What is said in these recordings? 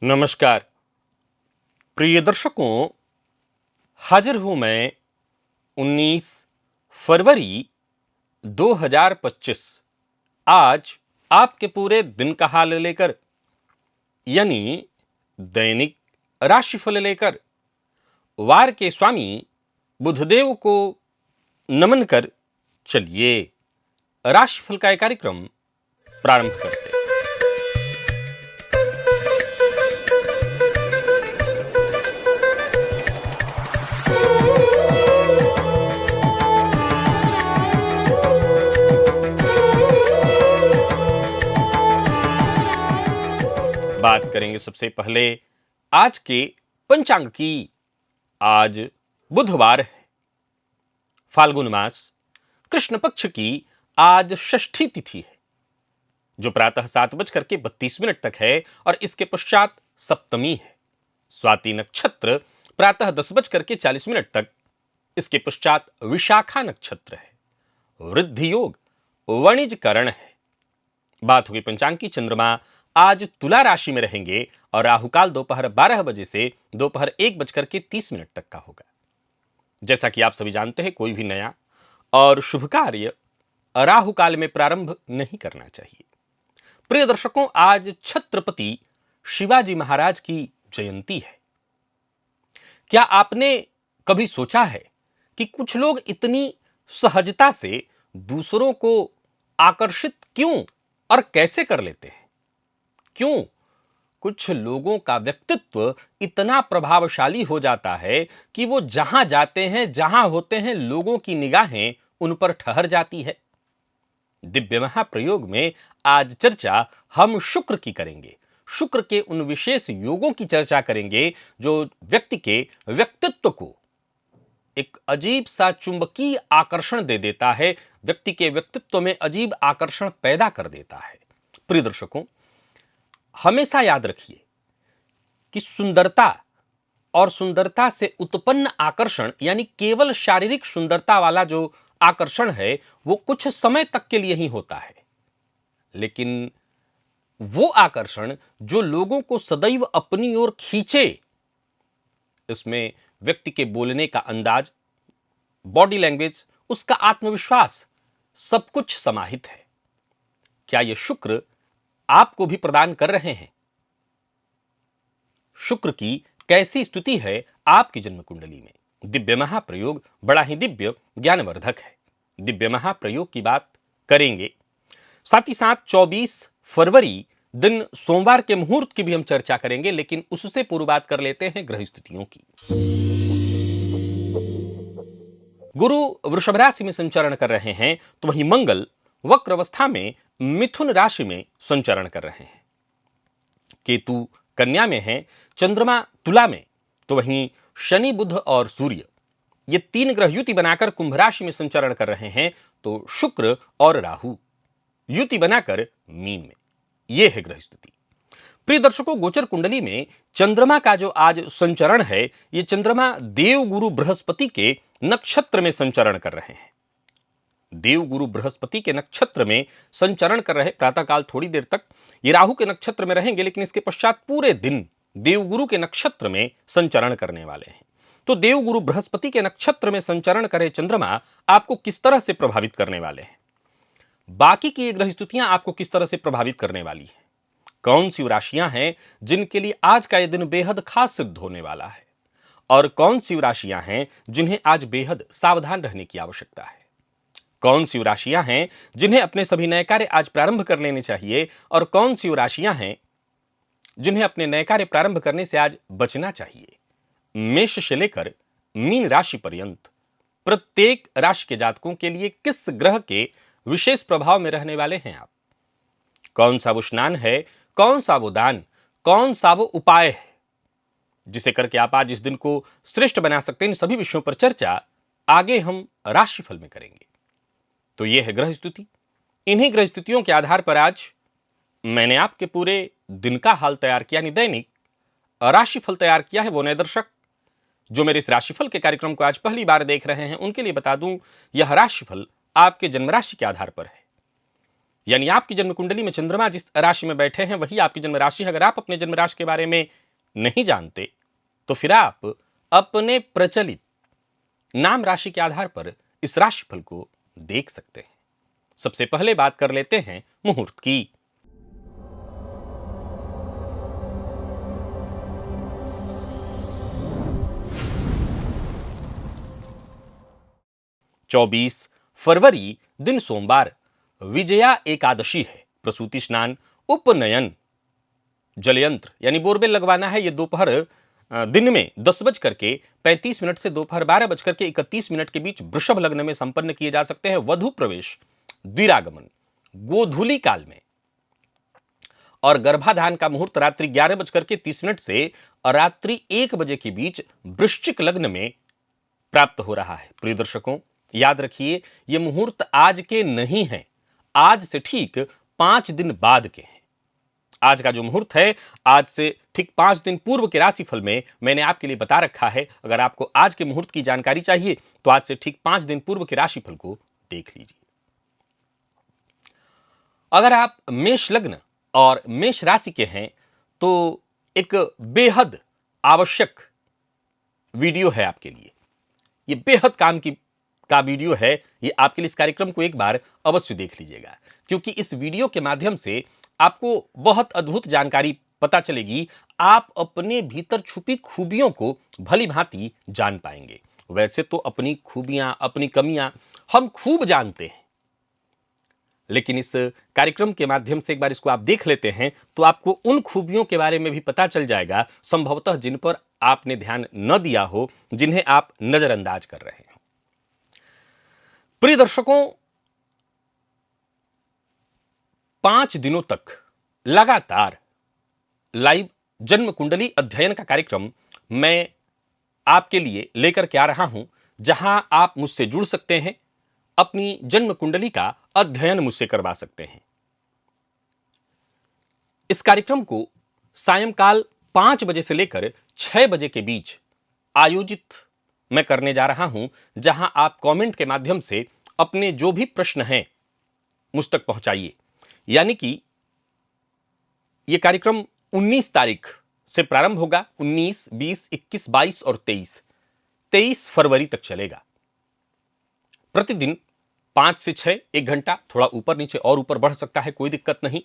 नमस्कार प्रिय दर्शकों, हाजिर हूं मैं 19 फरवरी 2025 आज आपके पूरे दिन का हाल लेकर, यानी दैनिक राशिफल लेकर वार के स्वामी बुधदेव को नमन कर चलिए राशिफल का एक कार्यक्रम प्रारंभ करते हैं। बात करेंगे सबसे पहले आज के पंचांग की। आज बुधवार है, फाल्गुन मास कृष्ण पक्ष की आज षष्ठी तिथि है, जो प्रातः 7:32 तक है और इसके पश्चात सप्तमी है। स्वाति नक्षत्र प्रातः 10:40 तक, इसके पश्चात विशाखा नक्षत्र है। वृद्धि योग वाणिज्यकरण है। बात होगी पंचांग की। चंद्रमा आज तुला राशि में रहेंगे और राहुकाल दोपहर 12 बजे से दोपहर 1:30 तक का होगा। जैसा कि आप सभी जानते हैं, कोई भी नया और शुभ कार्य राहुकाल में प्रारंभ नहीं करना चाहिए। प्रिय दर्शकों, आज छत्रपति शिवाजी महाराज की जयंती है। क्या आपने कभी सोचा है कि कुछ लोग इतनी सहजता से दूसरों को आकर्षित क्यों और कैसे कर लेते हैं? क्यों कुछ लोगों का व्यक्तित्व इतना प्रभावशाली हो जाता है कि वो जहां जाते हैं, जहां होते हैं, लोगों की निगाहें उन पर ठहर जाती है। दिव्य महाप्रयोग में आज चर्चा हम शुक्र की करेंगे। शुक्र के उन विशेष योगों की चर्चा करेंगे जो व्यक्ति के व्यक्तित्व को एक अजीब सा चुंबकीय आकर्षण दे देता है, व्यक्ति के व्यक्तित्व में अजीब आकर्षण पैदा कर देता है। प्रिय दर्शकों, हमेशा याद रखिए कि सुंदरता और सुंदरता से उत्पन्न आकर्षण, यानी केवल शारीरिक सुंदरता वाला जो आकर्षण है, वो कुछ समय तक के लिए ही होता है। लेकिन वो आकर्षण जो लोगों को सदैव अपनी ओर खींचे, इसमें व्यक्ति के बोलने का अंदाज, बॉडी लैंग्वेज, उसका आत्मविश्वास, सब कुछ समाहित है। क्या ये शुक्र आपको भी प्रदान कर रहे हैं? शुक्र की कैसी स्थिति है आपकी जन्म कुंडली में? दिव्य महाप्रयोग बड़ा ही दिव्य ज्ञानवर्धक है। दिव्य महाप्रयोग की बात करेंगे, साथ ही साथ 24 फरवरी दिन सोमवार के मुहूर्त की भी हम चर्चा करेंगे। लेकिन उससे पूर्व बात कर लेते हैं ग्रह स्थितियों की। गुरु वृषभ राशि में संचरण कर रहे हैं, तो वहीं मंगल वक्र अवस्था में मिथुन राशि में संचरण कर रहे हैं। केतु कन्या में है, चंद्रमा तुला में, तो वहीं शनि, बुध और सूर्य, ये तीन ग्रह युति बनाकर कुंभ राशि में संचरण कर रहे हैं। तो शुक्र और राहु युति बनाकर मीन में। यह है ग्रह स्थिति। प्रिय दर्शकों, गोचर कुंडली में चंद्रमा का जो आज संचरण है, यह चंद्रमा देवगुरु बृहस्पति के नक्षत्र में संचरण कर रहे हैं। देवगुरु बृहस्पति के नक्षत्र में संचरण कर रहे, प्रातःकाल थोड़ी देर तक ये राहु के नक्षत्र में रहेंगे, लेकिन इसके पश्चात पूरे दिन देवगुरु के नक्षत्र में संचरण करने वाले हैं। तो देवगुरु बृहस्पति के नक्षत्र में संचरण करे चंद्रमा आपको किस तरह से प्रभावित करने वाले हैं? बाकी की ये ग्रह स्थितियां आपको किस तरह से प्रभावित करने वाली है? कौन सी राशियां हैं जिनके लिए आज का यह दिन बेहद खास सिद्ध होने वाला है, और कौन सी राशियां हैं जिन्हें आज बेहद सावधान रहने की आवश्यकता है? कौन सी राशियां हैं जिन्हें अपने सभी नए कार्य आज प्रारंभ कर लेने चाहिए, और कौन सी राशियां हैं जिन्हें अपने नए कार्य प्रारंभ करने से आज बचना चाहिए? मेष से लेकर मीन राशि पर्यंत प्रत्येक राशि के जातकों के लिए किस ग्रह के विशेष प्रभाव में रहने वाले हैं आप? कौन सा वो स्नान है, कौन सा वो दान, कौन सा वो उपाय है जिसे करके आप आज इस दिन को श्रेष्ठ बना सकते हैं? इन सभी विषयों पर चर्चा आगे हम राशिफल में करेंगे। तो यह है ग्रह स्थिति। इन्हीं ग्रह स्थितियों के आधार पर आज मैंने आपके पूरे दिन का हाल तैयार किया, यानी दैनिक राशिफल तैयार किया है। वो नए दर्शक जो मेरे इस राशिफल के कार्यक्रम को आज पहली बार देख रहे हैं, उनके लिए बता दूं, यह राशिफल आपके जन्म राशि के आधार पर है। यानी आपकी जन्म कुंडली में चंद्रमा जिस राशि में बैठे हैं वही आपकी जन्म राशि है। अगर आप अपने जन्म राशि के बारे में नहीं जानते तो फिर आप अपने प्रचलित नाम राशि के आधार पर इस राशिफल को देख सकते हैं। सबसे पहले बात कर लेते हैं मुहूर्त की। 24 फरवरी दिन सोमवार, विजया एकादशी है। प्रसूति स्नान, उपनयन, जलयंत्र यानी बोरवेल लगवाना है। ये दोपहर दिन में 10:35 से दोपहर 12:31 के बीच वृषभ लग्न में संपन्न किए जा सकते हैं। वधु प्रवेश, द्विरागमन गोधूली काल में और गर्भाधान का मुहूर्त रात्रि 11:30 से रात्रि 1 बजे के बीच वृश्चिक लग्न में प्राप्त हो रहा है। प्रिय दर्शकों, याद रखिए ये मुहूर्त आज के नहीं हैं, आज से ठीक 5 दिन बाद के हैं। आज का जो मुहूर्त है, आज से ठीक 5 दिन पूर्व के राशिफल में मैंने आपके लिए बता रखा है। अगर आपको आज के मुहूर्त की जानकारी चाहिए तो आज से ठीक 5 दिन पूर्व के राशिफल को देख लीजिए। अगर आप मेष लग्न और मेष राशि के हैं तो एक बेहद आवश्यक वीडियो है आपके लिए। ये बेहद काम का वीडियो है। ये आपके लिए इस कार्यक्रम को एक बार अवश्य देख लीजिएगा, क्योंकि इस वीडियो के माध्यम से आपको बहुत अद्भुत जानकारी पता चलेगी। आप अपने भीतर छुपी खूबियों को भली भांति जान पाएंगे। वैसे तो अपनी खूबियां, अपनी कमियां हम खूब जानते हैं, लेकिन इस कार्यक्रम के माध्यम से एक बार इसको आप देख लेते हैं तो आपको उन खूबियों के बारे में भी पता चल जाएगा, संभवतः जिन पर आपने ध्यान न दिया हो, जिन्हें आप नजरअंदाज कर रहे हैं। प्रिय दर्शकों, 5 दिनों तक लगातार लाइव जन्म कुंडली अध्ययन का कार्यक्रम मैं आपके लिए लेकर के आ रहा हूं, जहां आप मुझसे जुड़ सकते हैं, अपनी जन्म कुंडली का अध्ययन मुझसे करवा सकते हैं। इस कार्यक्रम को सायंकाल 5 बजे से लेकर 6 बजे के बीच आयोजित मैं करने जा रहा हूं, जहां आप कमेंट के माध्यम से अपने जो भी प्रश्न हैं मुझ तक पहुंचाइए। यानी कि यह कार्यक्रम 19 तारीख से प्रारंभ होगा। 19, 20, 21, 22 और 23 फरवरी तक चलेगा। प्रतिदिन 5 से 6 1 घंटा, थोड़ा ऊपर नीचे और ऊपर बढ़ सकता है, कोई दिक्कत नहीं।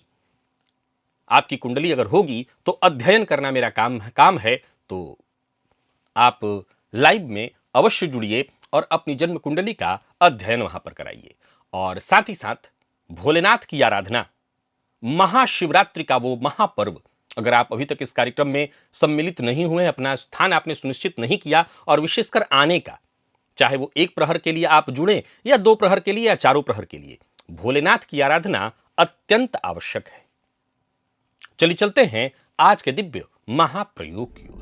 आपकी कुंडली अगर होगी तो अध्ययन करना मेरा काम है, तो आप लाइव में अवश्य जुड़िए और अपनी जन्म कुंडली का अध्ययन वहां पर कराइए। और साथ ही साथ भोलेनाथ की आराधना, महाशिवरात्रि का वो महापर्व, अगर आप अभी तक इस कार्यक्रम में सम्मिलित नहीं हुए, अपना स्थान आपने सुनिश्चित नहीं किया, और विशेषकर आने का, चाहे वो 1 प्रहर के लिए आप जुड़े या 2 प्रहर के लिए या 4 प्रहर के लिए, भोलेनाथ की आराधना अत्यंत आवश्यक है। चलिए चलते हैं आज के दिव्य महाप्रयोग की ओर।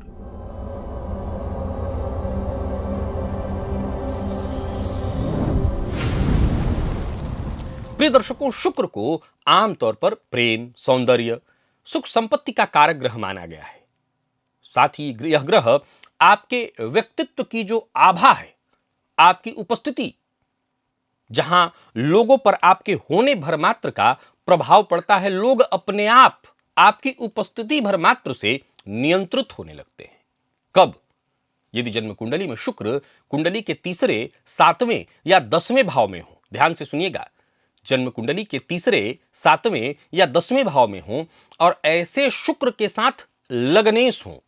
प्रिय दर्शकों, शुक्र को आमतौर पर प्रेम, सौंदर्य, सुख संपत्ति का कारक ग्रह माना गया है। साथ ही यह ग्रह आपके व्यक्तित्व की जो आभा है, आपकी उपस्थिति, जहां लोगों पर आपके होने भर मात्र का प्रभाव पड़ता है, लोग अपने आप आपकी उपस्थिति भर मात्र से नियंत्रित होने लगते हैं। कब? यदि जन्म कुंडली में शुक्र कुंडली के तीसरे, 7वें या 10वें भाव में हो। ध्यान से सुनिएगा, जन्म कुंडली के तीसरे, 7वें या 10वें भाव में हो और ऐसे शुक्र के साथ लग्नेश हो।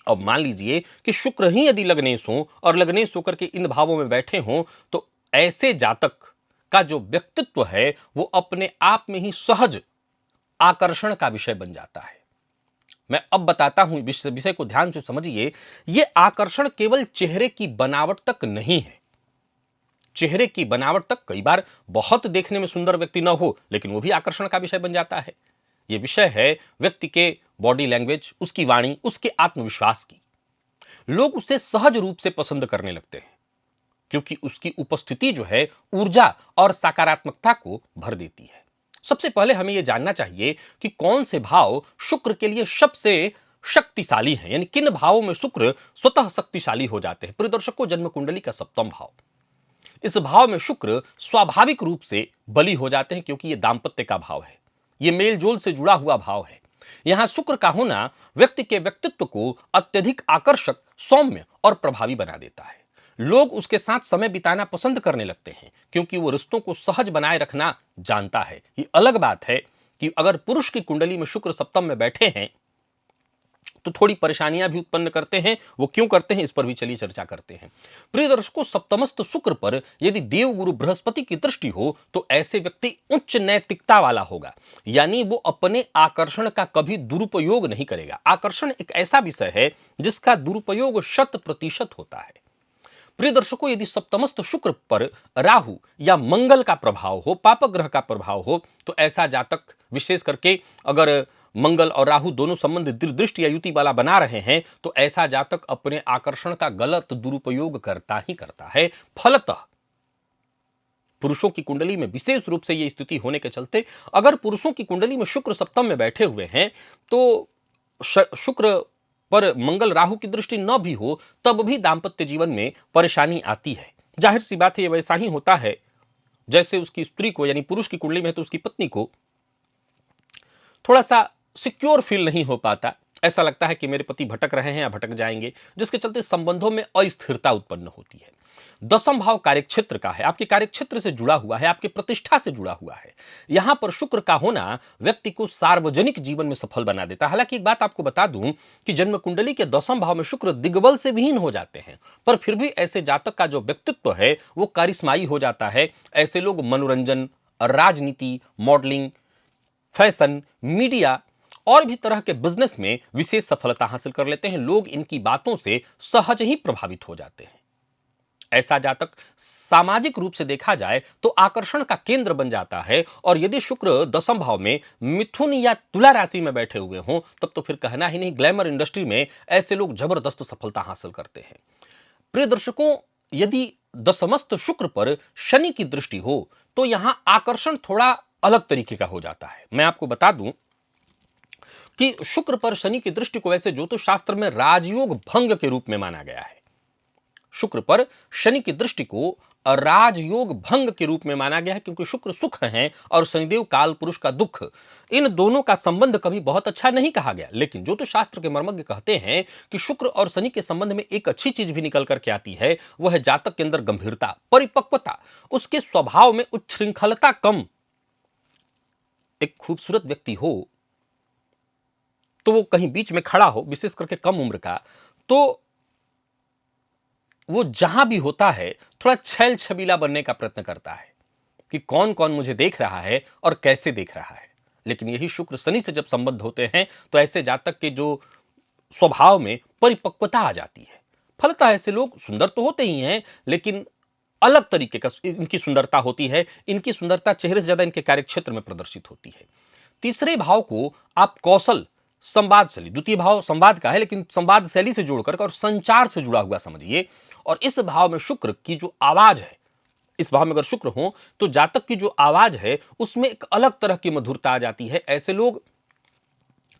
अब मान लीजिए कि शुक्र ही यदि लग्नेश हो और लग्नेश होकर के इन भावों में बैठे हों, तो ऐसे जातक का जो व्यक्तित्व है वो अपने आप में ही सहज आकर्षण का विषय बन जाता है। मैं अब बताता हूं, विषय को ध्यान से समझिए। यह आकर्षण केवल चेहरे की बनावट तक नहीं है। चेहरे की बनावट तक, कई बार बहुत देखने में सुंदर व्यक्ति न हो, लेकिन वो भी आकर्षण का विषय बन जाता है। यह विषय है व्यक्ति के बॉडी लैंग्वेज, उसकी वाणी, उसके आत्मविश्वास की। लोग उसे सहज रूप से पसंद करने लगते हैं, क्योंकि उसकी उपस्थिति जो है ऊर्जा और सकारात्मकता को भर देती है। सबसे पहले हमें यह जानना चाहिए कि कौन से भाव शुक्र के लिए सबसे शक्तिशाली हैं, यानी किन भावों में शुक्र स्वतः शक्तिशाली हो जाते हैं। प्रिय दर्शकों, जन्म कुंडली का 7वां भाव, इस भाव में शुक्र स्वाभाविक रूप से बली हो जाते हैं, क्योंकि यह दाम्पत्य का भाव है, यह मेलजोल से जुड़ा हुआ भाव है। यहां शुक्र का होना व्यक्ति के व्यक्तित्व को अत्यधिक आकर्षक, सौम्य और प्रभावी बना देता है। लोग उसके साथ समय बिताना पसंद करने लगते हैं, क्योंकि वो रिश्तों को सहज बनाए रखना जानता है। ये अलग बात है कि अगर पुरुष की कुंडली में शुक्र सप्तम में बैठे हैं तो थोड़ी परेशानियां भी उत्पन्न करते हैं। वो क्यों करते हैं, इस पर भी चलिए चर्चा करते हैं। प्रिय दर्शकों, सप्तमस्थ शुक्र पर यदि देवगुरु बृहस्पति की दृष्टि हो तो ऐसे व्यक्ति उच्च नैतिकता वाला होगा, यानी वो अपने आकर्षण का कभी दुरुपयोग नहीं करेगा। आकर्षण एक ऐसा विषय है जिसका दुरुपयोग 100% होता है। प्रिय दर्शकों, यदि सप्तमस्थ शुक्र पर राहु या मंगल का प्रभाव हो, पापक ग्रह का प्रभाव हो, तो ऐसा जातक, विशेष करके अगर मंगल और राहु दोनों संबंध दृष्टि या युति वाला बना रहे हैं, तो ऐसा जातक अपने आकर्षण का गलत दुरुपयोग करता ही करता है। फलतः पुरुषों की कुंडली में विशेष रूप से यह स्थिति होने के चलते अगर पुरुषों की कुंडली में शुक्र सप्तम में बैठे हुए हैं तो शुक्र पर मंगल राहु की दृष्टि न भी हो तब भी दांपत्य जीवन में परेशानी आती है। जाहिर सी बात है, ये वैसा ही होता है जैसे उसकी स्त्री को, यानी पुरुष की कुंडली में है तो उसकी पत्नी को थोड़ा सा सिक्योर फील नहीं हो पाता। ऐसा लगता है कि मेरे पति भटक रहे हैं या भटक जाएंगे, जिसके चलते संबंधों में अस्थिरता उत्पन्न होती है। दसम भाव कार्यक्षेत्र का है, आपके कार्यक्षेत्र से जुड़ा हुआ है, आपके प्रतिष्ठा से जुड़ा हुआ है। यहां पर शुक्र का होना व्यक्ति को सार्वजनिक जीवन में सफल बना देता है। हालांकि एक बात आपको बता दूं कि जन्म कुंडली के दसम भाव में शुक्र दिग्बल से विहीन हो जाते हैं, पर फिर भी ऐसे जातक का जो व्यक्तित्व है वो करिश्माई हो जाता है। ऐसे लोग मनोरंजन, राजनीति, मॉडलिंग, फैशन, मीडिया और भी तरह के बिजनेस में विशेष सफलता हासिल कर लेते हैं। लोग इनकी बातों से सहज ही प्रभावित हो जाते हैं। ऐसा जातक सामाजिक रूप से देखा जाए तो आकर्षण का केंद्र बन जाता है, और यदि शुक्र दसम भाव में मिथुन या तुला राशि में बैठे हुए हों तब तो फिर कहना ही नहीं, ग्लैमर इंडस्ट्री में ऐसे लोग जबरदस्त सफलता हासिल करते हैं। प्रिय दर्शकों, यदि दसमस्थ शुक्र पर शनि की दृष्टि हो तो यहां आकर्षण थोड़ा अलग तरीके का हो जाता है। मैं आपको बता दूं कि शुक्र पर शनि की दृष्टि को वैसे ज्योतिष शास्त्र में राजयोग भंग के रूप में माना गया है। शुक्र पर शनि की दृष्टि को राजयोग भंग के रूप में माना गया है, क्योंकि शुक्र सुख है और शनिदेव काल पुरुष का दुख। इन दोनों का संबंध कभी बहुत अच्छा नहीं कहा गया, लेकिन ज्योतिष शास्त्र के मर्मज्ञ कहते हैं कि शुक्र और शनि के संबंध में एक अच्छी चीज भी निकल करके आती है, वह है जातक के अंदर गंभीरता, परिपक्वता, उसके स्वभाव में उच्छृंखलता कम। एक खूबसूरत व्यक्ति हो तो वो कहीं बीच में खड़ा हो, विशेष करके कम उम्र का, तो वो जहां भी होता है थोड़ा छैल छबीला बनने का प्रयत्न करता है कि कौन कौन मुझे देख रहा है और कैसे देख रहा है। लेकिन यही शुक्र शनि से जब संबद्ध होते हैं तो ऐसे जातक के जो स्वभाव में परिपक्वता आ जाती है। फलतः ऐसे लोग सुंदर तो होते ही हैं, लेकिन अलग तरीके का इनकी सुंदरता होती है। इनकी सुंदरता चेहरे से ज्यादा इनके कार्यक्षेत्र में प्रदर्शित होती है। तीसरे भाव को आप कौशल, संवाद शैली, द्वितीय भाव संवाद का है लेकिन संवाद शैली से जोड़कर और संचार से जुड़ा हुआ समझिए। और इस भाव में शुक्र की जो आवाज है, इस भाव में अगर शुक्र हो तो जातक की जो आवाज है उसमें एक अलग तरह की मधुरता आ जाती है। ऐसे लोग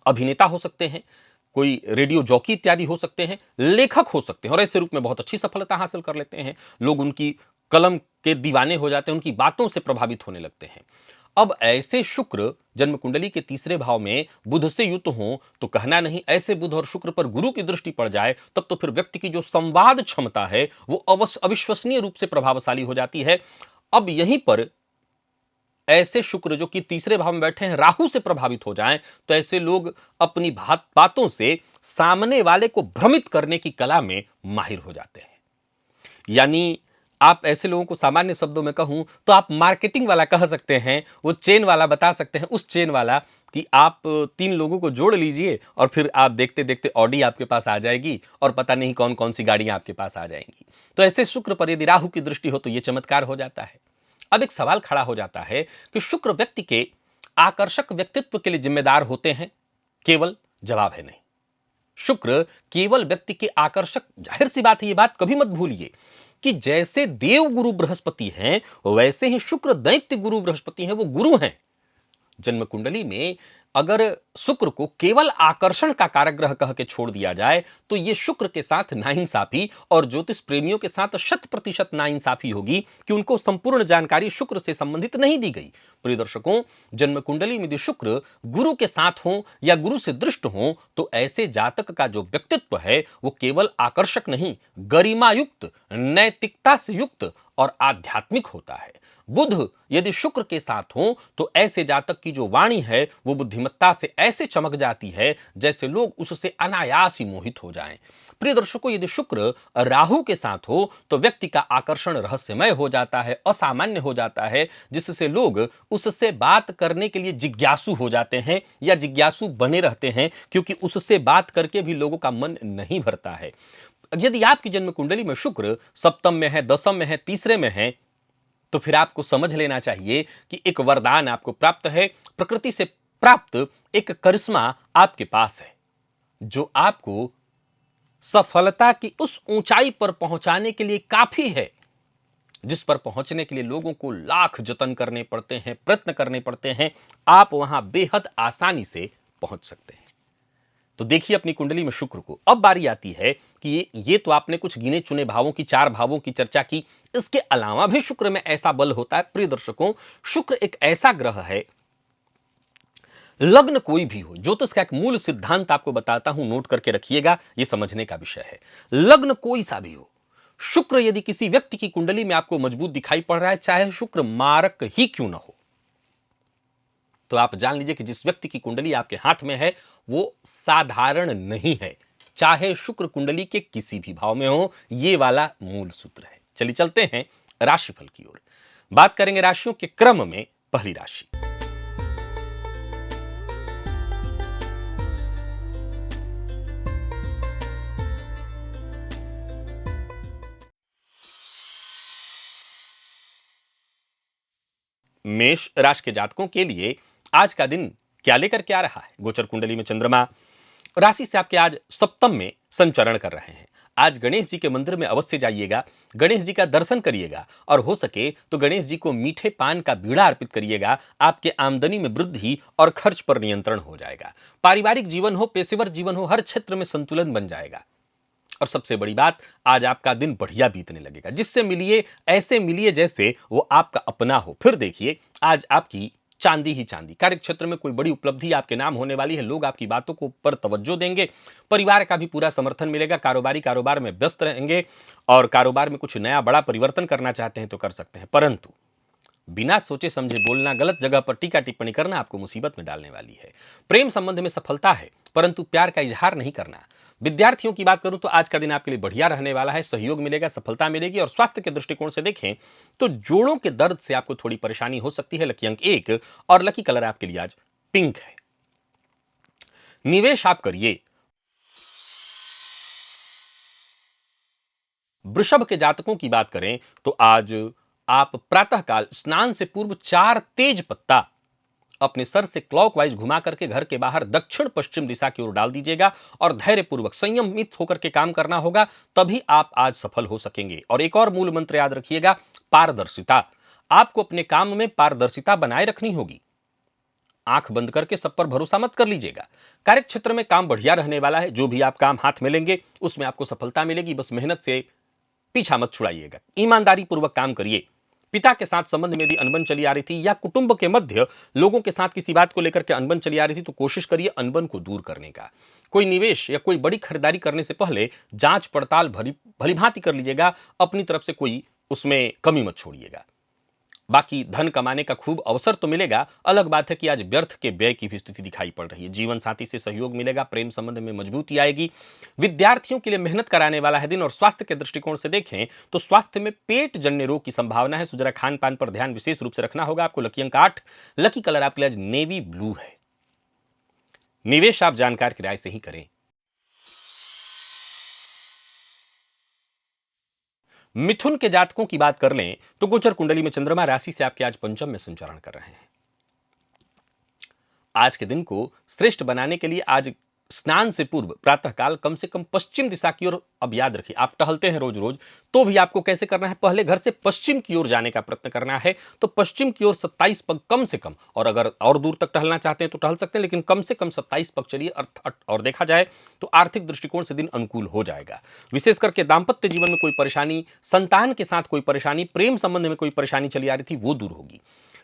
अभिनेता हो सकते हैं, कोई रेडियो जॉकी इत्यादि हो सकते हैं, लेखक हो सकते हैं, और ऐसे रूप में बहुत अच्छी सफलता हासिल कर लेते हैं। लोग उनकी कलम के दीवाने हो जाते हैं, उनकी बातों से प्रभावित होने लगते हैं। अब ऐसे शुक्र जन्म कुंडली के तीसरे भाव में बुध से युक्त हों तो कहना नहीं, ऐसे बुध और शुक्र पर गुरु की दृष्टि पड़ जाए तब तो फिर व्यक्ति की जो संवाद क्षमता है वो अविश्वसनीय रूप से प्रभावशाली हो जाती है। अब यहीं पर ऐसे शुक्र जो कि तीसरे भाव में बैठे हैं राहु से प्रभावित हो जाएं तो ऐसे लोग अपनी बातों से सामने वाले को भ्रमित करने की कला में माहिर हो जाते हैं। यानी आप ऐसे लोगों को सामान्य शब्दों में कहूं तो आप मार्केटिंग वाला कह सकते हैं, वो चेन वाला बता सकते हैं, उस चेन वाला कि आप 3 लोगों को जोड़ लीजिए और फिर आप देखते देखते ऑडी आपके पास आ जाएगी और पता नहीं कौन कौन सी गाड़ियां आपके पास आ जाएंगी। तो ऐसे शुक्र पर यदि राहु की दृष्टि हो तो यह चमत्कार हो जाता है। अब एक सवाल खड़ा हो जाता है कि शुक्र व्यक्ति के आकर्षक व्यक्तित्व के लिए जिम्मेदार होते हैं केवल? जवाब है नहीं। शुक्र केवल व्यक्ति के आकर्षक, जाहिर सी बात है, ये बात कभी मत भूलिए कि जैसे देव गुरु बृहस्पति हैं वैसे ही शुक्र दैत्य गुरु बृहस्पति हैं, वो गुरु हैं। जन्म कुंडली में अगर शुक्र को केवल आकर्षण का कारक ग्रह कह के छोड़ दिया जाए तो यह शुक्र के साथ नाइंसाफी और ज्योतिष प्रेमियों के साथ 100% नाइंसाफी होगी कि उनको संपूर्ण जानकारी शुक्र से संबंधित नहीं दी गई। प्रिय दर्शकों, जन्म कुंडली में यदि शुक्र गुरु के साथ हो या गुरु से दृष्ट हो तो ऐसे जातक का जो व्यक्तित्व है वो केवल आकर्षक नहीं, गरिमायुक्त, नैतिकता से युक्त और आध्यात्मिक होता है। बुध यदि शुक्र के साथ हो तो ऐसे जातक की जो वाणी है वो बुद्धिमत्ता से ऐसे चमक जाती है जैसे लोग उससे अनायास ही मोहित हो जाएं। प्रिय दर्शकों, यदि शुक्र राहु के साथ हो तो व्यक्ति का आकर्षण रहस्यमय हो जाता है, असामान्य हो जाता है, जिससे लोग उससे बात करने के लिए जिज्ञासु हो जाते हैं या जिज्ञासु बने रहते हैं, क्योंकि उससे बात करके भी लोगों का मन नहीं भरता है। यदि आपकी जन्म कुंडली में शुक्र सप्तम में है, दसम में है, तीसरे में है, तो फिर आपको समझ लेना चाहिए कि एक वरदान आपको प्राप्त है, प्रकृति से प्राप्त एक करिश्मा आपके पास है जो आपको सफलता की उस ऊंचाई पर पहुंचाने के लिए काफी है जिस पर पहुंचने के लिए लोगों को लाख जतन करने पड़ते हैं, प्रयत्न करने पड़ते हैं। आप वहां बेहद आसानी से पहुंच सकते हैं। तो देखिए अपनी कुंडली में शुक्र को। अब बारी आती है कि ये तो आपने कुछ गिने चुने भावों की, 4 भावों की चर्चा की, इसके अलावा भी शुक्र में ऐसा बल होता है। प्रिय दर्शकों, शुक्र एक ऐसा ग्रह है, लग्न कोई भी हो, ज्योतिष का एक मूल सिद्धांत आपको बताता हूं, नोट करके रखिएगा, यह समझने का विषय है। लग्न कोई सा भी हो, शुक्र यदि किसी व्यक्ति की कुंडली में आपको मजबूत दिखाई पड़ रहा है, चाहे शुक्र मारक ही क्यों ना हो, तो आप जान लीजिए कि जिस व्यक्ति की कुंडली आपके हाथ में है वो साधारण नहीं है, चाहे शुक्र कुंडली के किसी भी भाव में हो। ये वाला मूल सूत्र है। चलिए चलते हैं राशिफल की ओर। बात करेंगे राशियों के क्रम में। पहली राशि मेष राशि के जातकों के लिए आज का दिन क्या लेकर के आ रहा है। गोचर कुंडली में चंद्रमा राशि से आपके आज सप्तम में संचरण कर रहे हैं। आज गणेश जी के मंदिर में अवश्य जाइएगा, गणेश जी का दर्शन करिएगा और हो सके तो गणेश जी को मीठे पान का बीड़ा अर्पित करिएगा। आपके आमदनी में वृद्धि और खर्च पर नियंत्रण हो जाएगा। पारिवारिक जीवन हो, पेशेवर जीवन हो, हर क्षेत्र में संतुलन बन जाएगा। और सबसे बड़ी बात, आज आपका दिन बढ़िया बीतने लगेगा। जिससे मिलिए ऐसे मिलिए जैसे वो आपका अपना हो। फिर देखिए आज आपकी चांदी ही चांदी। कार्य क्षेत्र में कोई बड़ी उपलब्धि आपके नाम होने वाली है। लोग आपकी बातों को पर तवज्जो देंगे। परिवार का भी पूरा समर्थन मिलेगा। कारोबार में व्यस्त रहेंगे और कारोबार में कुछ नया बड़ा परिवर्तन करना चाहते हैं तो कर सकते हैं, परंतु बिना सोचे समझे बोलना, गलत जगह पर टीका टिप्पणी करना आपको मुसीबत में डालने वाली है। प्रेम संबंध में सफलता है, परंतु प्यार का इजहार नहीं करना। विद्यार्थियों की बात करूं तो आज का दिन आपके लिए बढ़िया रहने वाला है। सहयोग मिलेगा, सफलता मिलेगी। और स्वास्थ्य के दृष्टिकोण से देखें तो जोड़ों के दर्द से आपको थोड़ी परेशानी हो सकती है। लकी अंक 1 और लकी कलर आपके लिए आज पिंक है। निवेश आप करिए। वृषभ के जातकों की बात करें तो आज आप प्रातःकाल स्नान से पूर्व 4 तेज पत्ता अपने सर से क्लॉकवाइज घुमा करके घर के बाहर दक्षिण पश्चिम दिशा की ओर डाल दीजिएगा और धैर्यपूर्वक संयमित होकर के काम करना होगा, तभी आप आज सफल हो सकेंगे। और एक और मूल मंत्र याद रखिएगा, पारदर्शिता। आपको अपने काम में पारदर्शिता बनाए रखनी होगी। आंख बंद करके सब पर भरोसा मत कर लीजिएगा। कार्य क्षेत्र में काम बढ़िया रहने वाला है। जो भी आप काम हाथ में लेंगे उसमें आपको सफलता मिलेगी। बस मेहनत से पीछा मत छुड़ाइएगा, ईमानदारी पूर्वक काम करिए। पिता के साथ संबंध में यदि अनबन चली आ रही थी या कुटुंब के मध्य लोगों के साथ किसी बात को लेकर के अनबन चली आ रही थी तो कोशिश करिए अनबन को दूर करने का। कोई निवेश या कोई बड़ी खरीदारी करने से पहले जांच पड़ताल भलीभांति कर लीजिएगा। अपनी तरफ से कोई उसमें कमी मत छोड़िएगा। बाकी धन कमाने का खूब अवसर तो मिलेगा। अलग बात है कि आज व्यर्थ के व्यय की भी स्थिति दिखाई पड़ रही है। जीवन साथी से सहयोग मिलेगा। प्रेम संबंध में मजबूती आएगी। विद्यार्थियों के लिए मेहनत कराने वाला है दिन। और स्वास्थ्य के दृष्टिकोण से देखें तो स्वास्थ्य में पेट जन्य रोग की संभावना है। सुजरा खान पान पर ध्यान विशेष रूप से रखना होगा। आपको लकी अंक 8, लकी कलर आपके लिए आज नेवी ब्लू है। निवेश आप जानकार की राय से ही करें। मिथुन के जातकों की बात कर लें तो गोचर कुंडली में चंद्रमा राशि से आपके आज पंचम में संचरण कर रहे हैं। आज के दिन को श्रेष्ठ बनाने के लिए आज स्नान से पूर्व प्रातःकाल कम से कम पश्चिम दिशा की ओर, अब याद रखिए आप टहलते हैं रोज रोज, तो भी आपको कैसे करना है, पहले घर से पश्चिम की ओर जाने का प्रयत्न करना है। तो पश्चिम की ओर 27 पग कम से कम, और अगर और दूर तक टहलना चाहते हैं तो टहल सकते हैं, लेकिन कम से कम 27 पग चलिए। और देखा जाए तो आर्थिक दृष्टिकोण से दिन अनुकूल हो जाएगा। विशेष करके दांपत्य जीवन में कोई परेशानी, संतान के साथ कोई परेशानी, प्रेम संबंध में कोई परेशानी चली आ रही थी, वो दूर होगी।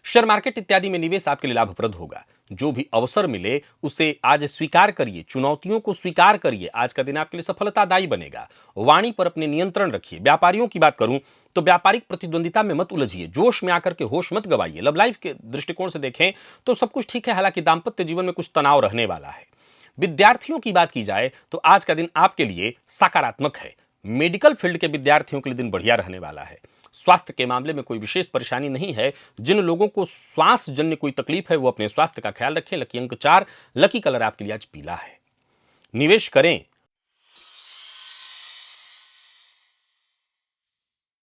शेयर मार्केट इत्यादि में निवेश आपके लिए लाभप्रद होगा। जो भी अवसर मिले उसे आज स्वीकार करिए, चुनौतियों को स्वीकार करिए। आज का दिन आपके लिए सफलतादायी बनेगा। वाणी पर अपने नियंत्रण रखिए। व्यापारियों की बात करूं तो व्यापारिक प्रतिद्वंदिता में मत उलझिए, जोश में आकर के होश मत गवाइए। लव लाइफ के दृष्टिकोण से देखें तो सब कुछ ठीक है, हालांकि दाम्पत्य जीवन में कुछ तनाव रहने वाला है। विद्यार्थियों की बात की जाए तो आज का दिन आपके लिए सकारात्मक है। मेडिकल फील्ड के विद्यार्थियों के लिए दिन बढ़िया रहने वाला है। स्वास्थ्य के मामले में कोई विशेष परेशानी नहीं है। जिन लोगों को श्वास जन्य कोई तकलीफ है वो अपने स्वास्थ्य का ख्याल रखें। लकी अंक 4, लकी कलर आपके लिए आज पीला है। निवेश करें।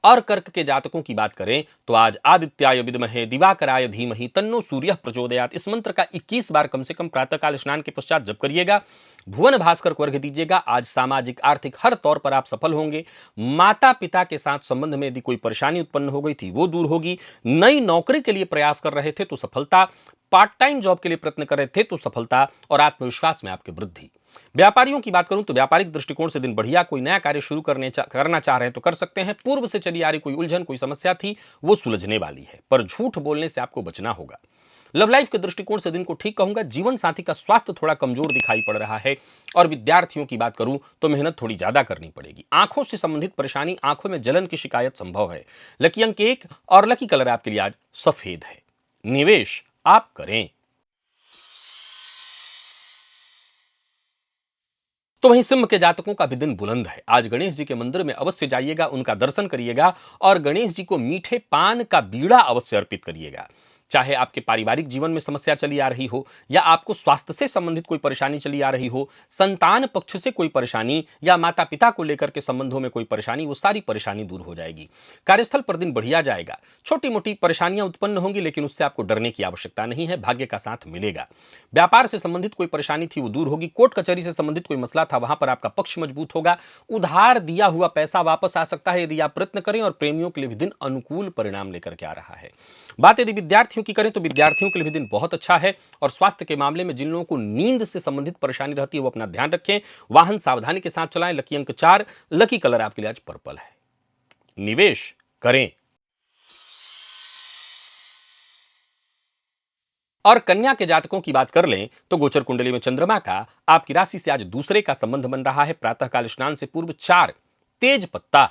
और कर्क के जातकों की बात करें तो आज आदित्याय विद्महे दिवाकराय धीमहि तन्नो सूर्यः प्रचोदयात्, इस मंत्र का 21 बार कम से कम प्रातःकाल स्नान के पश्चात जप करिएगा। भुवन भास्कर को अर्घ्य दीजिएगा। आज सामाजिक आर्थिक हर तौर पर आप सफल होंगे। माता पिता के साथ संबंध में यदि कोई परेशानी उत्पन्न हो गई थी वो दूर होगी। नई नौकरी के लिए प्रयास कर रहे थे तो सफलता, पार्ट टाइम जॉब के लिए प्रयत्न कर रहे थे तो सफलता, और आत्मविश्वास में आपकी वृद्धि। व्यापारियों की बात करूं तो व्यापारिक दृष्टिकोण से दिन बढ़िया। कोई नया कार्य शुरू करना चाह रहे हैं तो कर सकते हैं। पूर्व से चली आ रही कोई उलझन, कोई समस्या थी, वो सुलझने वाली है, पर झूठ बोलने से आपको बचना होगा। लव लाइफ के दृष्टिकोण से दिन को ठीक कहूंगा। जीवन साथी का स्वास्थ्य थोड़ा कमजोर दिखाई पड़ रहा है। और विद्यार्थियों की बात करूं तो मेहनत थोड़ी ज्यादा करनी पड़ेगी। आंखों से संबंधित परेशानी, आंखों में जलन की शिकायत संभव है। लकी अंक 1 और लकी कलर आपके लिए आज सफेद है। निवेश आप करें। तो वहीं सिंह के जातकों का भी दिन बुलंद है। आज गणेश जी के मंदिर में अवश्य जाइएगा, उनका दर्शन करिएगा और गणेश जी को मीठे पान का बीड़ा अवश्य अर्पित करिएगा। चाहे आपके पारिवारिक जीवन में समस्या चली आ रही हो, या आपको स्वास्थ्य से संबंधित कोई परेशानी चली आ रही हो, संतान पक्ष से कोई परेशानी, या माता पिता को लेकर के संबंधों में कोई परेशानी, वो सारी परेशानी दूर हो जाएगी। कार्यस्थल पर दिन बढ़िया जाएगा। छोटी मोटी परेशानियां उत्पन्न होंगी, लेकिन उससे आपको डरने की आवश्यकता नहीं है। भाग्य का साथ मिलेगा। व्यापार से संबंधित कोई परेशानी थी वो दूर होगी। कोर्ट कचहरी से संबंधित कोई मसला था, वहां पर आपका पक्ष मजबूत होगा। उधार दिया हुआ पैसा वापस आ सकता है यदि आप प्रयत्न करें। और प्रेमियों के लिए भी दिन अनुकूल परिणाम लेकर के आ रहा है। बात यदि विद्यार्थियों की करें तो विद्यार्थियों के लिए भी दिन बहुत अच्छा है। और स्वास्थ्य के मामले में जिन लोगों को नींद से संबंधित परेशानी रहती है वो अपना ध्यान रखें। वाहन सावधानी के साथ चलाएं। लकी अंक 4, लकी कलर आपके लिए आज पर्पल है। निवेश करें। और कन्या के जातकों की बात कर लें तो गोचर कुंडली में चंद्रमा का आपकी राशि से आज दूसरे का संबंध बन रहा है। प्रातःकाल स्नान से पूर्व 4 तेज पत्ता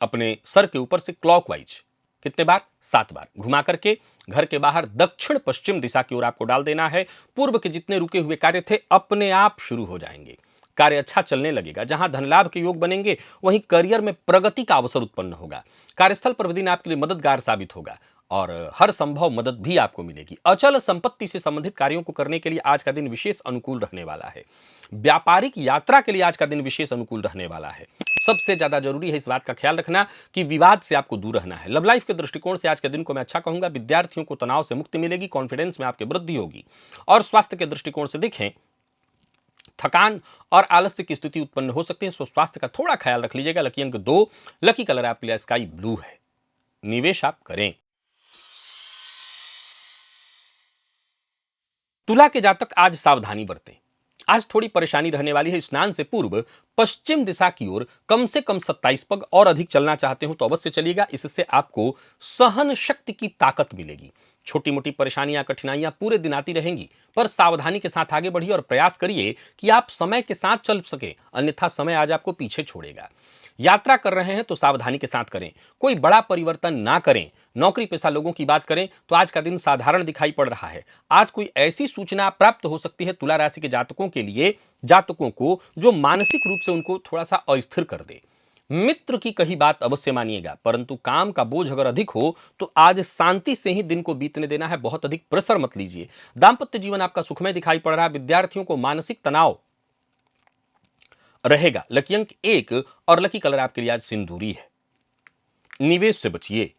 अपने सर के ऊपर से क्लॉकवाइज कितने बार, 7 बार घुमा करके घर के बाहर दक्षिण पश्चिम दिशा की ओर आपको डाल देना है। पूर्व के जितने रुके हुए कार्य थे अपने आप शुरू हो जाएंगे। कार्य अच्छा चलने लगेगा। जहां धन लाभ के योग बनेंगे वहीं करियर में प्रगति का अवसर उत्पन्न होगा। कार्यस्थल पर दिन आपके लिए मददगार साबित होगा और हर संभव मदद भी आपको मिलेगी। अचल संपत्ति से संबंधित कार्यों को करने के लिए आज का दिन विशेष अनुकूल रहने वाला है। व्यापारिक यात्रा के लिए आज का दिन विशेष अनुकूल रहने वाला है। सबसे ज्यादा जरूरी है इस बात का ख्याल रखना कि विवाद से आपको दूर रहना है। लव लाइफ के दृष्टिकोण से आज के दिन को मैं अच्छा कहूंगा। विद्यार्थियों को तनाव से मुक्ति मिलेगी, कॉन्फिडेंस में आपकी वृद्धि होगी। और स्वास्थ्य के दृष्टिकोण से देखें, थकान और आलस्य की स्थिति उत्पन्न हो सकती है, सो स्वास्थ्य का थोड़ा ख्याल रख लीजिएगा। लकी अंक 2, लकी कलर आपके लिए स्काई ब्लू है। निवेश आप करें। तुला के जातक आज सावधानी बरतें। आज थोड़ी परेशानी रहने वाली है। स्नान से पूर्व पश्चिम दिशा की ओर कम से कम 27 पग और अधिक चलना चाहते हो तो अवश्य चलिएगा। इससे आपको सहन शक्ति की ताकत मिलेगी। छोटी मोटी परेशानियां, कठिनाइयां पूरे दिन आती रहेंगी, पर सावधानी के साथ आगे बढ़िए और प्रयास करिए कि आप समय के साथ चल सके, अन्यथा समय आज आपको पीछे छोड़ेगा। यात्रा कर रहे हैं तो सावधानी के साथ करें। कोई बड़ा परिवर्तन ना करें। नौकरी पेशा लोगों की बात करें तो आज का दिन साधारण दिखाई पड़ रहा है। आज कोई ऐसी सूचना प्राप्त हो सकती है तुला राशि के जातकों के लिए, जातकों को, जो मानसिक रूप से उनको थोड़ा सा अस्थिर कर दे। मित्र की कही बात अवश्य मानिएगा, परंतु काम का बोझ अगर अधिक हो तो आज शांति से ही दिन को बीतने देना है। बहुत अधिक प्रेशर मत लीजिए। दांपत्य जीवन आपका सुखमय दिखाई पड़ रहा है। विद्यार्थियों को मानसिक तनाव रहेगा। लकी अंक 1 और लकी कलर आपके लिए आज सिंदूरी है। निवेश से बचिए।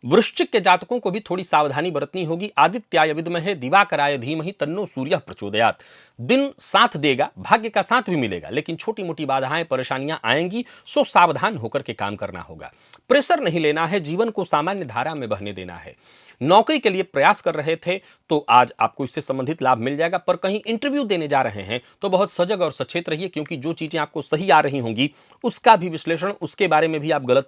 वृश्चिक के जातकों को भी थोड़ी सावधानी बरतनी होगी। आदित्याय विद्महे दिवाकराय धीमहि तन्नो सूर्यः प्रचोदयात्। दिन साथ देगा, भाग्य का साथ भी मिलेगा, लेकिन छोटी मोटी बाधाएं परेशानियां आएंगी, सो सावधान होकर के काम करना होगा। प्रेशर नहीं लेना है, जीवन को सामान्य धारा में बहने देना है। नौकरी के लिए प्रयास कर रहे थे तो आज आपको इससे संबंधित लाभ मिल जाएगा, पर कहीं इंटरव्यू देने जा रहे हैं तो बहुत सजग और सचेत रहिए, क्योंकि जो चीजें आपको सही आ रही होंगी उसका भी विश्लेषण, उसके बारे में भी आप गलत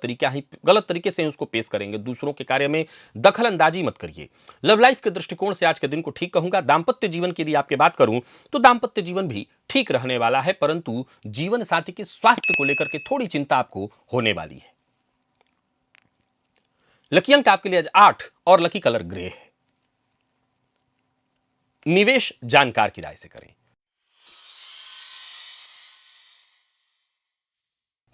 तरीके से उसको पेश करेंगे। दूसरों के कार्य में दखल अंदाजी मत करिए। लव लाइफ के दृष्टिकोण से आज के दिन को ठीक कहूंगा। दाम्पत्य जीवन की यदि आपकी बात करूं तो दाम्पत्य जीवन भी ठीक रहने वाला है, परंतु जीवन साथी के स्वास्थ्य को लेकर के थोड़ी चिंता आपको होने वाली है। लकी अंक आपके लिए आज 8 और लकी कलर ग्रे है। निवेश जानकार की राय से करें।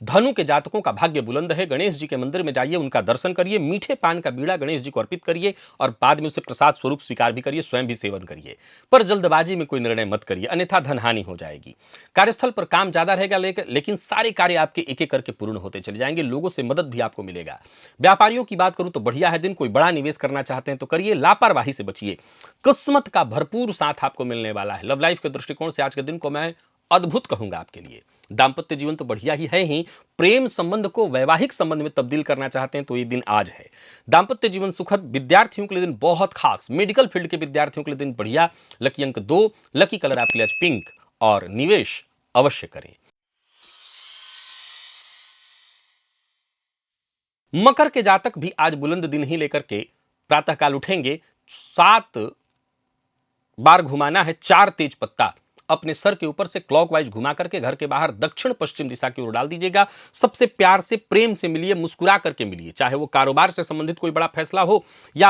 धनु के जातकों का भाग्य बुलंद है। गणेश जी के मंदिर में जाइए, उनका दर्शन करिए, मीठे पान का बीड़ा गणेश जी को अर्पित करिए और बाद में उसे प्रसाद स्वरूप स्वीकार भी करिए, स्वयं भी सेवन करिए। पर जल्दबाजी में कोई निर्णय मत करिए, अन्यथा धनहानि हो जाएगी। कार्यस्थल पर काम ज्यादा रहेगा, लेकिन सारे कार्य आपके एक एक करके पूर्ण होते चले जाएंगे। लोगों से मदद भी आपको मिलेगा। व्यापारियों की बात करूं तो बढ़िया है दिन। कोई बड़ा निवेश करना चाहते हैं तो करिए, लापरवाही से बचिए। किस्मत का भरपूर साथ आपको मिलने वाला है। लव लाइफ के दृष्टिकोण से आज के दिन को मैं अद्भुत कहूंगा आपके लिए। दाम्पत्य जीवन तो बढ़िया ही है ही, प्रेम संबंध को वैवाहिक संबंध में तब्दील करना चाहते हैं तो ये दिन आज है। दाम्पत्य जीवन सुखद। विद्यार्थियों के लिए दिन बहुत खास। मेडिकल फील्ड के विद्यार्थियों के लिए दिन बढ़िया। लकी अंक 2, लकी कलर आपके लिए आज पिंक और निवेश अवश्य करें। मकर के जातक भी आज बुलंद दिन ही लेकर के प्रातःकाल उठेंगे। 7 बार घुमाना है 4 तेज पत्ता अपने सर के ऊपर से क्लॉकवाइज घुमा करके घर के बाहर दक्षिण पश्चिम दिशा की ओर डाल दीजिएगा। सबसे प्यार से, प्रेम से मिलिए, मुस्कुरा करके मिलिए। चाहे वो कारोबार से संबंधित कोई बड़ा फैसला हो या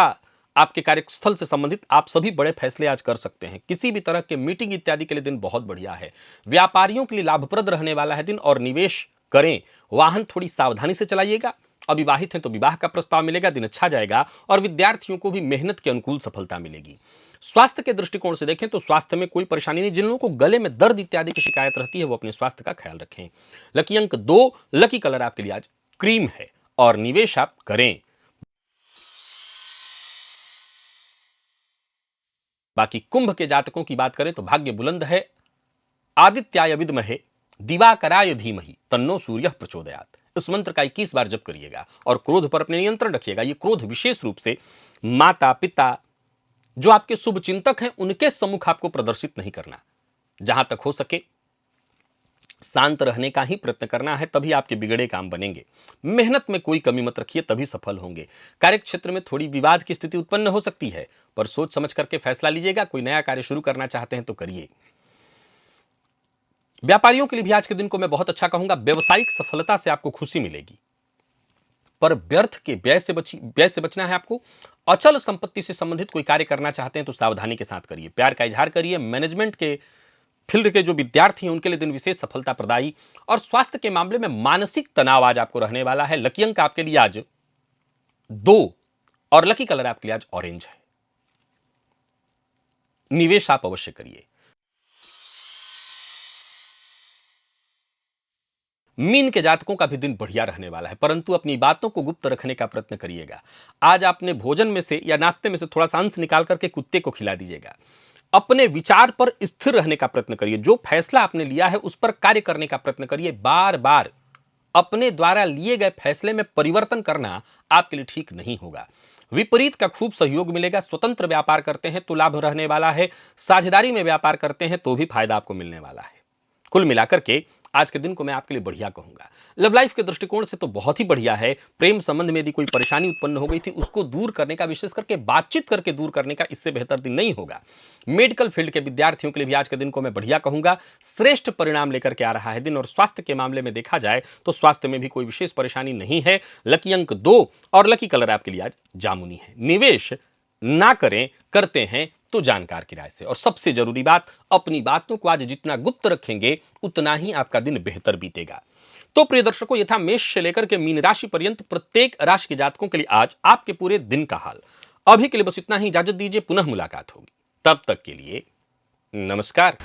आपके कार्यस्थल से संबंधित, आप सभी बड़े फैसले आज कर सकते हैं। किसी भी तरह के मीटिंग इत्यादि के लिए दिन बहुत बढ़िया है। व्यापारियों के लिए लाभप्रद रहने वाला है दिन और निवेश करें। वाहन थोड़ी सावधानी से चलाइएगा। अविवाहित हैं तो विवाह का प्रस्ताव मिलेगा, दिन अच्छा जाएगा और विद्यार्थियों को भी मेहनत के अनुकूल सफलता मिलेगी। स्वास्थ्य के दृष्टिकोण से देखें तो स्वास्थ्य में कोई परेशानी नहीं। जिन लोगों को गले में दर्द इत्यादि की शिकायत रहती है वो अपने स्वास्थ्य का ख्याल रखें। लकी अंक 2, लकी कलर आपके लिए आज क्रीम है और निवेश आप करें। बाकी कुंभ के जातकों की बात करें तो भाग्य बुलंद है। आदित्याय विद्महे दिवाकराय धीमहि तन्नो सूर्यः प्रचोदयात्। इस मंत्र का 21 बार जप करिएगा और क्रोध पर अपने नियंत्रण रखिएगा। ये क्रोध विशेष रूप से माता पिता, जो आपके शुभ चिंतक हैं, उनके सम्मुख आपको प्रदर्शित नहीं करना। जहां तक हो सके शांत रहने का ही प्रयत्न करना है, तभी आपके बिगड़े काम बनेंगे। मेहनत में कोई कमी मत रखिए, तभी सफल होंगे। कार्यक्षेत्र में थोड़ी विवाद की स्थिति उत्पन्न हो सकती है, पर सोच समझ करके फैसला लीजिएगा। कोई नया कार्य शुरू करना चाहते हैं तो करिए। व्यापारियों के लिए भी आज के दिन को मैं बहुत अच्छा कहूंगा। व्यवसायिक सफलता से आपको खुशी मिलेगी, पर व्यर्थ के व्यय से बचना है आपको। अचल संपत्ति से संबंधित कोई कार्य करना चाहते हैं तो सावधानी के साथ करिए। प्यार का इजहार करिए। मैनेजमेंट के फील्ड के जो विद्यार्थी हैं उनके लिए दिन विशेष सफलता प्रदायी। और स्वास्थ्य के मामले में मानसिक तनाव आज आपको रहने वाला है। लकी अंक आपके लिए आज 2 और लकी कलर आपके लिए आज ऑरेंज है। निवेश आप अवश्य करिए। मीन के जातकों का भी दिन बढ़िया रहने वाला है, परंतु अपनी बातों को गुप्त रखने का प्रयत्न करिएगा। आज आपने भोजन में से या नाश्ते में से थोड़ा सा अंश निकाल करके कुत्ते को खिला दीजिएगा। अपने विचार पर स्थिर रहने का प्रयत्न करिए। जो फैसला आपने लिया है उस पर कार्य करने का प्रयत्न करिए। बार बार अपने द्वारा लिए गए फैसले में परिवर्तन करना आपके लिए ठीक नहीं होगा। विपरीत का खूब सहयोग मिलेगा। स्वतंत्र व्यापार करते हैं तो लाभ रहने वाला है। साझेदारी में व्यापार करते हैं तो भी फायदा आपको मिलने वाला है। कुल मिलाकर के आज के दिन को मैं आपके लिए बढ़िया कहूंगा। लव लाइफ के दृष्टिकोण से तो बहुत ही बढ़िया है। प्रेम संबंध में यदि कोई परेशानी उत्पन्न हो गई थी उसको दूर करने का, विशेष करके बातचीत करके दूर करने का, इससे बेहतर दिन नहीं होगा। मेडिकल फील्ड के विद्यार्थियों के लिए भी आज के दिन को मैं बढ़िया कहूंगा। श्रेष्ठ परिणाम लेकर के आ रहा है दिन। और स्वास्थ्य के मामले में देखा जाए तो स्वास्थ्य में भी कोई विशेष परेशानी नहीं है। लकी अंक 2 और लकी कलर आपके लिए आज जामुनी है। निवेश ना करें, करते हैं तो जानकार की राय से। और सबसे जरूरी बात, अपनी बातों को आज जितना गुप्त रखेंगे उतना ही आपका दिन बेहतर बीतेगा। तो प्रिय दर्शकों, यथा मेष से लेकर के मीन राशि पर्यंत प्रत्येक राशि के जातकों के लिए आज आपके पूरे दिन का हाल। अभी के लिए बस इतना ही। इजाजत दीजिए, पुनः मुलाकात होगी। तब तक के लिए नमस्कार।